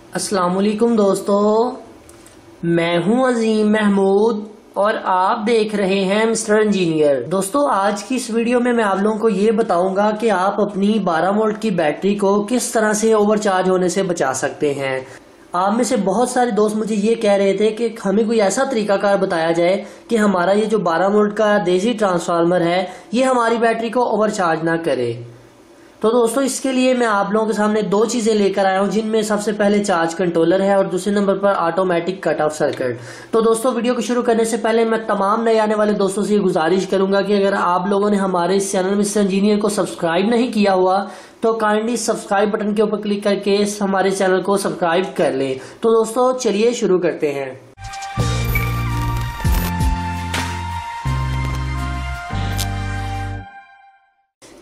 अस्सलामुअलैकुम दोस्तों, मैं हूं अजीम महमूद और आप देख रहे हैं मिस्टर इंजीनियर। दोस्तों, आज की इस वीडियो में मैं आप लोगों को ये बताऊंगा कि आप अपनी 12 वोल्ट की बैटरी को किस तरह से ओवरचार्ज होने से बचा सकते हैं। आप में से बहुत सारे दोस्त मुझे ये कह रहे थे कि हमें कोई ऐसा तरीकाकार बताया जाए कि हमारा ये जो 12 वोल्ट का देसी ट्रांसफार्मर है ये हमारी बैटरी को ओवरचार्ज ना करे। तो दोस्तों, इसके लिए मैं आप लोगों के सामने दो चीजें लेकर आया हूं, जिनमें सबसे पहले चार्ज कंट्रोलर है और दूसरे नंबर पर ऑटोमेटिक कट ऑफ सर्किट। तो दोस्तों, वीडियो को शुरू करने से पहले मैं तमाम नए आने वाले दोस्तों से ये गुजारिश करूंगा कि अगर आप लोगों ने हमारे इस चैनल मिस्टर इंजीनियर को सब्सक्राइब नहीं किया हुआ तो काइंडली सब्सक्राइब बटन के ऊपर क्लिक करके हमारे चैनल को सब्सक्राइब कर लें। तो दोस्तों, चलिए शुरू करते हैं।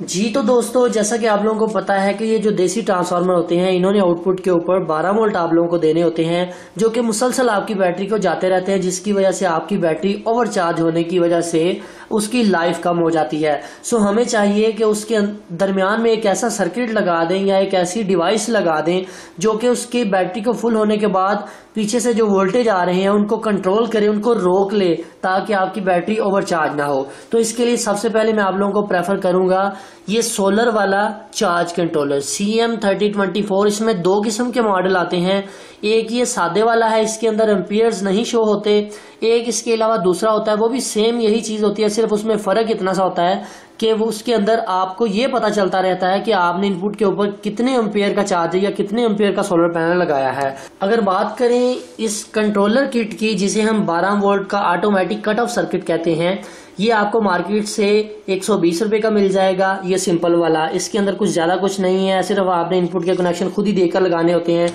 जी तो दोस्तों, जैसा कि आप लोगों को पता है कि ये जो देसी ट्रांसफार्मर होते हैं इन्होंने आउटपुट के ऊपर 12 वोल्ट आप लोगों को देने होते हैं, जो कि मुसलसल आपकी बैटरी को जाते रहते हैं, जिसकी वजह से आपकी बैटरी ओवरचार्ज होने की वजह से उसकी लाइफ कम हो जाती है। सो हमें चाहिए कि उसके दरमियान में एक ऐसा सर्किट लगा दें या एक ऐसी डिवाइस लगा दें जो कि उसकी बैटरी को फुल होने के बाद पीछे से जो वोल्टेज आ रहे हैं उनको कंट्रोल करे, उनको रोक ले, ताकि आपकी बैटरी ओवरचार्ज ना हो। तो इसके लिए सबसे पहले मैं आप लोगों को प्रेफर करूंगा ये सोलर वाला चार्ज कंट्रोलर CM3024। इसमें दो किस्म के मॉडल आते हैं, एक ये सादे वाला है, इसके अंदर एम्पियर्स नहीं शो होते। एक इसके अलावा दूसरा होता है, वो भी सेम यही चीज होती है, सिर्फ उसमें फर्क इतना सा होता है कि वो उसके अंदर आपको ये पता चलता रहता है कि आपने इनपुट के ऊपर कितने एम्पियर का चार्जर या कितने एम्पियर का सोलर पैनल लगाया है। अगर बात करें इस कंट्रोलर किट की, जिसे हम 12 वोल्ट का ऑटोमेटिक कट ऑफ सर्किट कहते हैं, ये आपको मार्केट से 120 रुपए का मिल जाएगा। ये सिंपल वाला, इसके अंदर कुछ ज्यादा कुछ नहीं है, सिर्फ आपने इनपुट के कनेक्शन खुद ही देकर लगाने होते हैं।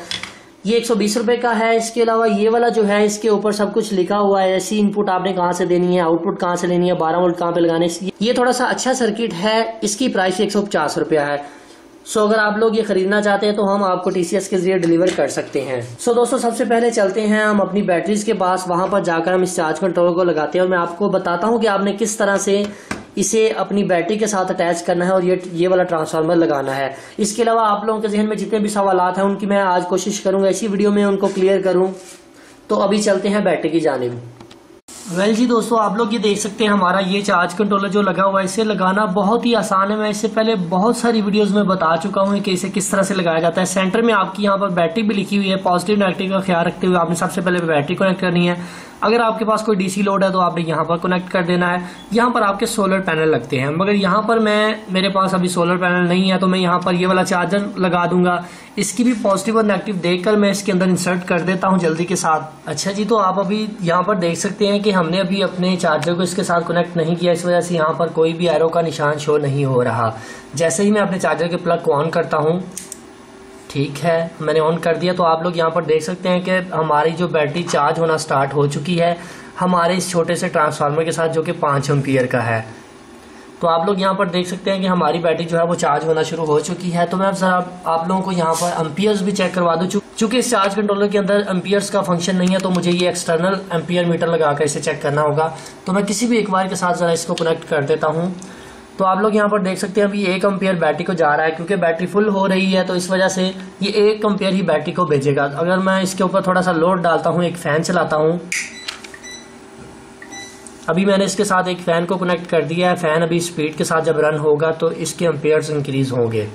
ये 120 रुपए का है। इसके अलावा ये वाला जो है, इसके ऊपर सब कुछ लिखा हुआ है, ऐसी इनपुट आपने कहाँ से देनी है, आउटपुट कहाँ से लेनी है, 12 वोल्ट कहाँ पे लगाने। ये थोड़ा सा अच्छा सर्किट है, इसकी प्राइस 150 रुपया है। सो अगर आप लोग ये खरीदना चाहते हैं तो हम आपको TCS के जरिए डिलीवर कर सकते हैं। सो दोस्तों, सबसे पहले चलते हैं हम अपनी बैटरीज के पास, वहां पर जाकर हम इस चार्ज कंट्रोलर को लगाते हैं और मैं आपको बताता हूँ कि आपने किस तरह से इसे अपनी बैटरी के साथ अटैच करना है और ये वाला ट्रांसफार्मर लगाना है। इसके अलावा आप लोगों के जहन में जितने भी सवालात हैं उनकी मैं आज कोशिश करूंगा इसी वीडियो में उनको क्लियर करूं। तो अभी चलते हैं बैटरी की जानिब। वेल जी दोस्तों, आप लोग ये देख सकते हैं हमारा ये चार्ज कंट्रोलर जो लगा हुआ है, इसे लगाना बहुत ही आसान है। मैं इससे पहले बहुत सारी वीडियोस में बता चुका हूँ कि इसे किस तरह से लगाया जाता है। सेंटर में आपकी यहाँ पर बैटरी भी लिखी हुई है, पॉजिटिव नेगेटिव का ख्याल रखते हुए आपने सबसे पहले बैटरी कनेक्ट करनी है। अगर आपके पास कोई DC लोड है तो आपने यहाँ पर कनेक्ट कर देना है। यहाँ पर आपके सोलर पैनल लगते हैं, मगर यहाँ पर मेरे पास अभी सोलर पैनल नहीं है, तो मैं यहाँ पर ये वाला चार्जर लगा दूंगा। इसकी भी पॉजिटिव और नेगेटिव देखकर मैं इसके अंदर इंसर्ट कर देता हूँ जल्दी के साथ। अच्छा जी, तो आप अभी यहाँ पर देख सकते हैं कि हमने अभी अपने चार्जर को इसके साथ कनेक्ट नहीं किया, इस वजह से यहाँ पर कोई भी एरो का निशान शो नहीं हो रहा। जैसे ही मैं अपने चार्जर के प्लग को ऑन करता हूँ, ठीक है, मैंने ऑन कर दिया, तो आप लोग यहाँ पर देख सकते हैं कि हमारी जो बैटरी चार्ज होना स्टार्ट हो चुकी है हमारे इस छोटे से ट्रांसफार्मर के साथ, जो कि 5 एम्पियर का है। तो आप लोग यहाँ पर देख सकते हैं कि हमारी बैटरी जो है वो चार्ज होना शुरू हो चुकी है। तो मैं अब जरा आप लोगों को यहाँ पर एम्पियर्स भी चेक करवा दूँ। चूंकि इस चार्ज कंट्रोलर के अंदर एम्पियर्स का फंक्शन नहीं है, तो मुझे ये एक्सटर्नल एम्पियर मीटर लगाकर इसे चेक करना होगा। तो मैं किसी भी एक बार के साथ जरा इसको कनेक्ट कर देता हूँ। तो आप लोग यहाँ पर देख सकते हैं अभी 1 एम्पियर बैटरी को जा रहा है, क्योंकि बैटरी फुल हो रही है, तो इस वजह से ये 1 एम्पियर ही बैटरी को भेजेगा। अगर मैं इसके ऊपर थोड़ा सा लोड डालता हूँ, एक फैन चलाता हूँ, अभी मैंने इसके साथ एक फैन को कनेक्ट कर दिया है। फैन अभी स्पीड के साथ जब रन होगा तो इसके एम्पियर्स इंक्रीज होंगे।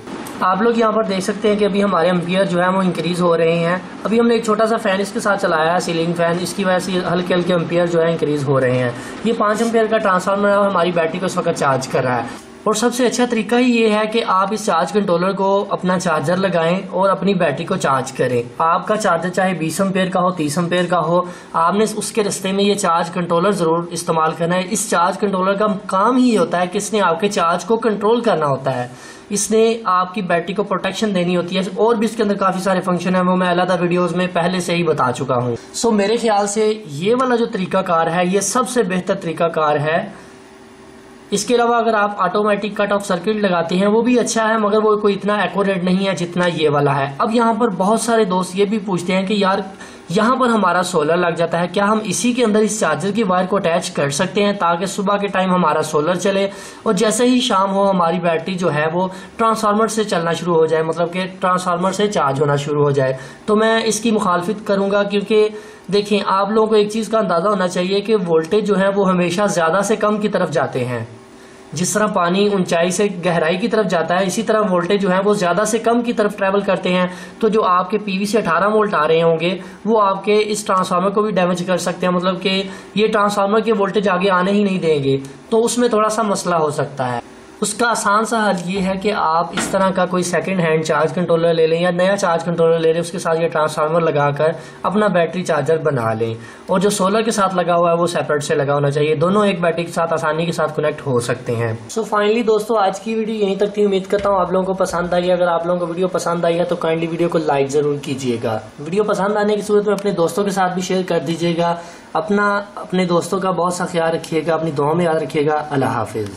आप लोग यहाँ पर देख सकते हैं कि अभी हमारे एम्पियर जो है वो इंक्रीज हो रहे हैं। अभी हमने एक छोटा सा फैन इसके साथ चलाया है, सीलिंग फैन, इसकी वजह से हल्के हल्के एम्पियर जो है इंक्रीज हो रहे हैं। ये 5 एम्पियर का ट्रांसफार्मर है और हमारी बैटरी को इस वक्त चार्ज कर रहा है। और सबसे अच्छा तरीका ही ये है कि आप इस चार्ज कंट्रोलर को अपना चार्जर लगाएं और अपनी बैटरी को चार्ज करें। आपका चार्जर चाहे 20 एम्पियर का हो, 30 एम्पियर का हो, आपने उसके रास्ते में ये चार्ज कंट्रोलर जरूर इस्तेमाल करना है। इस चार्ज कंट्रोलर का काम ही ये होता है कि इसने आपके चार्ज को कंट्रोल करना होता है, इसने आपकी बैटरी को प्रोटेक्शन देनी होती है। और भी इसके अंदर काफी सारे फंक्शन है, वो मैं अलग वीडियोस में पहले से ही बता चुका हूँ। सो मेरे ख्याल से ये वाला जो तरीकाकार है ये सबसे बेहतर तरीकाकार है। इसके अलावा अगर आप ऑटोमेटिक कट ऑफ सर्किट लगाते हैं वो भी अच्छा है, मगर वो कोई इतना एक्यूरेट नहीं है जितना ये वाला है। अब यहाँ पर बहुत सारे दोस्त ये भी पूछते हैं कि यार यहाँ पर हमारा सोलर लग जाता है। क्या हम इसी के अंदर इस चार्जर की वायर को अटैच कर सकते हैं ताकि सुबह के टाइम हमारा सोलर चले और जैसे ही शाम हो हमारी बैटरी जो है वो ट्रांसफार्मर से चलना शुरू हो जाए, मतलब कि ट्रांसफार्मर से चार्ज होना शुरू हो जाए। तो मैं इसकी मुखालफत करूंगा, क्योंकि देखें आप लोगों को एक चीज़ का अंदाज़ा होना चाहिए कि वोल्टेज जो है वो हमेशा ज़्यादा से कम की तरफ जाते हैं। जिस तरह पानी ऊंचाई से गहराई की तरफ जाता है, इसी तरह वोल्टेज जो है वो ज्यादा से कम की तरफ ट्रेवल करते हैं। तो जो आपके पीवी से 18 वोल्ट आ रहे होंगे वो आपके इस ट्रांसफार्मर को भी डैमेज कर सकते हैं, मतलब कि ये ट्रांसफार्मर के वोल्टेज आगे आने ही नहीं देंगे। तो उसमें थोड़ा सा मसला हो सकता है। उसका आसान सा हल ये है कि आप इस तरह का कोई सेकंड हैंड चार्ज कंट्रोलर ले लें या नया चार्ज कंट्रोलर ले लें, उसके साथ ये ट्रांसफार्मर लगाकर अपना बैटरी चार्जर बना लें। और जो सोलर के साथ लगा हुआ है वो सेपरेट से लगा होना चाहिए, दोनों एक बैटरी के साथ आसानी के साथ कनेक्ट हो सकते हैं। सो फाइनली दोस्तों आज की वीडियो यहीं तक थी। उम्मीद करता हूँ आप लोगों को पसंद आई। अगर आप लोगों को वीडियो पसंद आई है तो काइंडली वीडियो को लाइक जरूर कीजिएगा। वीडियो पसंद आने की सूरत में अपने दोस्तों के साथ भी शेयर कर दीजिएगा। अपने दोस्तों का बहुत सा ख्याल रखिएगा, अपनी दुआ में याद रखिएगा। अल्लाह हाफिज।